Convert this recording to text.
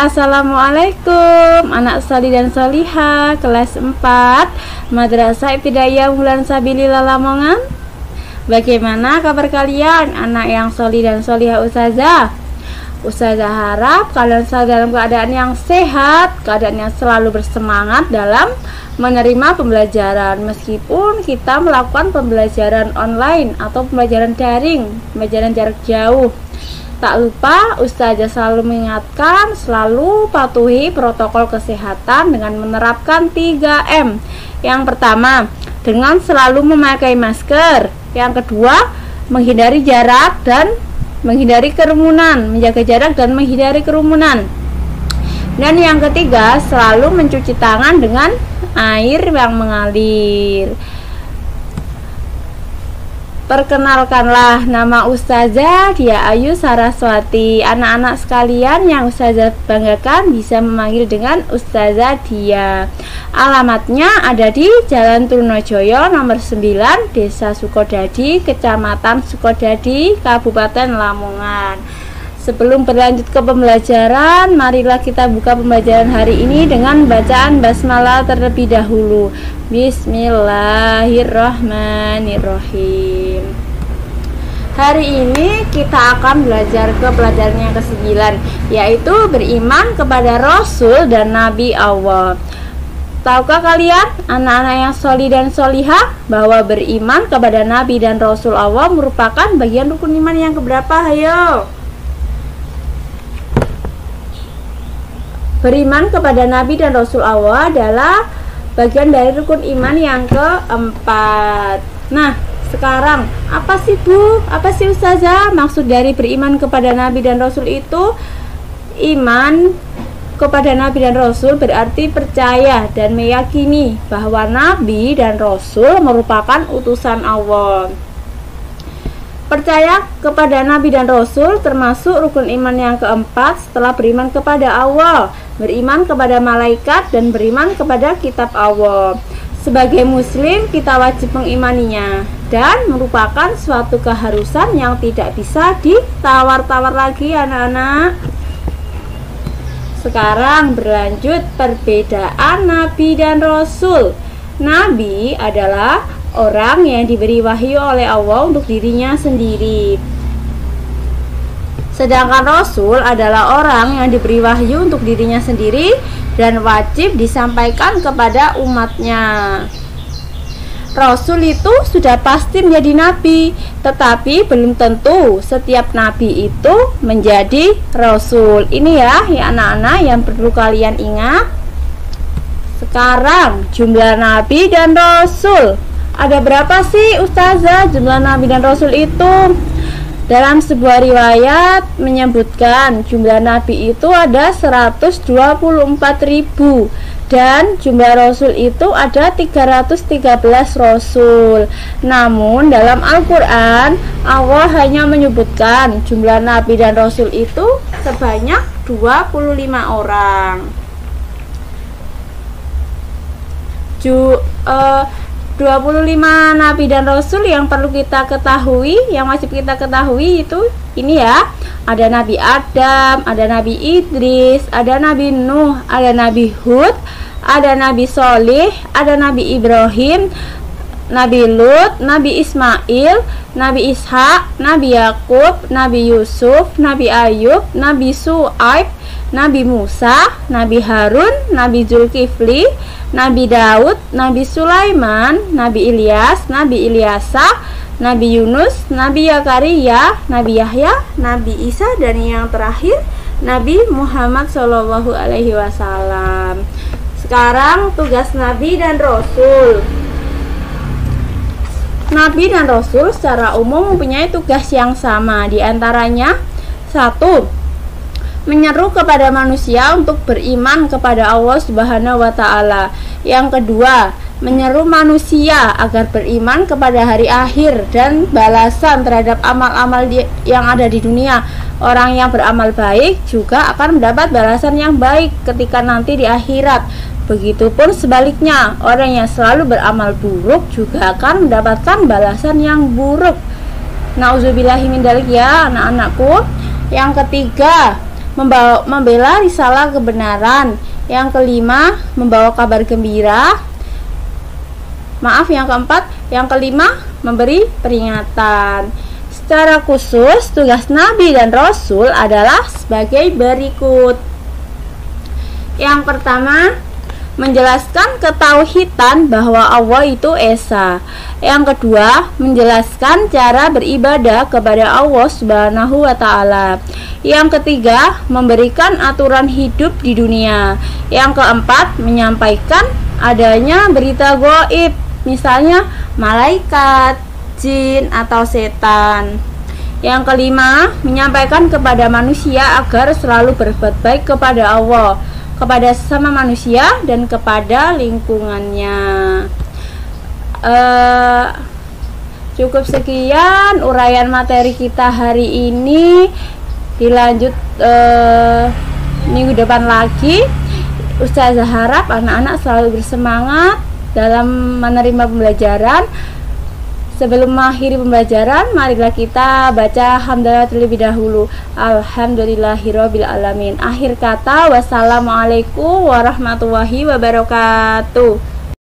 Assalamualaikum anak sholih dan sholihah kelas 4 Madrasah Ibtidaiyah Unggulan Sabilillah Lamongan. Bagaimana kabar kalian anak yang sholih dan sholihah Ustazah? Ustazah harap kalian selalu dalam keadaan yang sehat, keadaan yang selalu bersemangat dalam menerima pembelajaran. Meskipun kita melakukan pembelajaran online atau pembelajaran daring, pembelajaran jarak jauh, tak lupa Ustazah selalu mengingatkan, selalu patuhi protokol kesehatan dengan menerapkan 3M. Yang pertama, dengan selalu memakai masker. Yang kedua, menghindari jarak dan menghindari kerumunan, menjaga jarak dan menghindari kerumunan. Dan yang ketiga, selalu mencuci tangan dengan air yang mengalir. Perkenalkanlah, nama Ustazah Dia Ayu Saraswati. Anak-anak sekalian yang Ustazah banggakan bisa memanggil dengan Ustazah Dia. Alamatnya ada di Jalan Trunojoyo nomor 9, Desa Sukodadi, Kecamatan Sukodadi, Kabupaten Lamongan. Sebelum berlanjut ke pembelajaran, marilah kita buka pembelajaran hari ini dengan bacaan basmalah terlebih dahulu. Bismillahirrahmanirrahim. Hari ini kita akan belajar ke pelajaran yang ke-9, yaitu beriman kepada Rasul dan Nabi Allah. Tahukah kalian, anak-anak yang sholih dan sholihah, bahwa beriman kepada Nabi dan Rasul Allah merupakan bagian rukun iman yang keberapa? Hayo. Beriman kepada Nabi dan Rasul Allah adalah bagian dari rukun iman yang keempat. Nah, sekarang apa sih Bu? Apa sih Ustazah maksud dari beriman kepada Nabi dan Rasul itu? Iman kepada Nabi dan Rasul berarti percaya dan meyakini bahwa Nabi dan Rasul merupakan utusan Allah. Percaya kepada Nabi dan Rasul termasuk rukun iman yang keempat setelah beriman kepada Allah, beriman kepada malaikat, dan beriman kepada kitab Allah. Sebagai muslim kita wajib mengimaninya dan merupakan suatu keharusan yang tidak bisa ditawar-tawar lagi anak-anak. Sekarang berlanjut perbedaan Nabi dan Rasul. Nabi adalah orang yang diberi wahyu oleh Allah untuk dirinya sendiri. Sedangkan Rasul adalah orang yang diberi wahyu untuk dirinya sendiri dan wajib disampaikan kepada umatnya. Rasul itu sudah pasti menjadi nabi, tetapi belum tentu setiap nabi itu menjadi rasul. Ini ya anak-anak yang perlu kalian ingat. Sekarang jumlah nabi dan rasul. Ada berapa sih Ustazah jumlah nabi dan rasul itu? Dalam sebuah riwayat menyebutkan jumlah nabi itu ada 124.000 dan jumlah rasul itu ada 313 rasul. Namun dalam Al-Quran Allah hanya menyebutkan jumlah nabi dan rasul itu sebanyak 25 orang. 25 nabi dan rasul yang perlu kita ketahui, yang wajib kita ketahui itu ini ya. Ada Nabi Adam, ada Nabi Idris, ada Nabi Nuh, ada Nabi Hud, ada Nabi Soleh, ada Nabi Ibrahim, Nabi Lut, Nabi Ismail, Nabi Ishak, Nabi Yakub, Nabi Yusuf, Nabi Ayub, Nabi Su'aib, Nabi Musa, Nabi Harun, Nabi Zulkifli, Nabi Daud, Nabi Sulaiman, Nabi Ilyas, Nabi Ilyasa, Nabi Yunus, Nabi Zakaria, Nabi Yahya, Nabi Isa, dan yang terakhir Nabi Muhammad SAW. Sekarang tugas Nabi dan Rasul. Nabi dan Rasul secara umum mempunyai tugas yang sama. Di antaranya 1. Menyeru kepada manusia untuk beriman kepada Allah Subhanahu wa Ta'ala. Yang kedua, menyeru manusia agar beriman kepada hari akhir dan balasan terhadap amal-amal yang ada di dunia. Orang yang beramal baik juga akan mendapat balasan yang baik ketika nanti di akhirat. Begitupun sebaliknya, orang yang selalu beramal buruk juga akan mendapatkan balasan yang buruk. Nauzubillahi min dzalik ya anak-anakku. Yang ketiga, membela risalah kebenaran. Yang kelima, membawa kabar gembira. Yang kelima, memberi peringatan. Secara khusus, tugas Nabi dan Rasul adalah sebagai berikut. Yang pertama, menjelaskan ketauhidan bahwa Allah itu Esa. Yang kedua, menjelaskan cara beribadah kepada Allah Subhanahu wa Ta'ala. Yang ketiga, memberikan aturan hidup di dunia. Yang keempat, menyampaikan adanya berita gaib, misalnya malaikat, jin, atau setan. Yang kelima, menyampaikan kepada manusia agar selalu berbuat baik kepada Allah, kepada sesama manusia, dan kepada lingkungannya. Cukup sekian uraian materi kita hari ini. Dilanjut minggu depan lagi. Ustazah harap anak-anak selalu bersemangat dalam menerima pembelajaran. Sebelum mengakhiri pembelajaran, marilah kita baca hamdalah terlebih dahulu. Alhamdulillahirabbil alamin. Akhir kata, wassalamualaikum warahmatullahi wabarakatuh.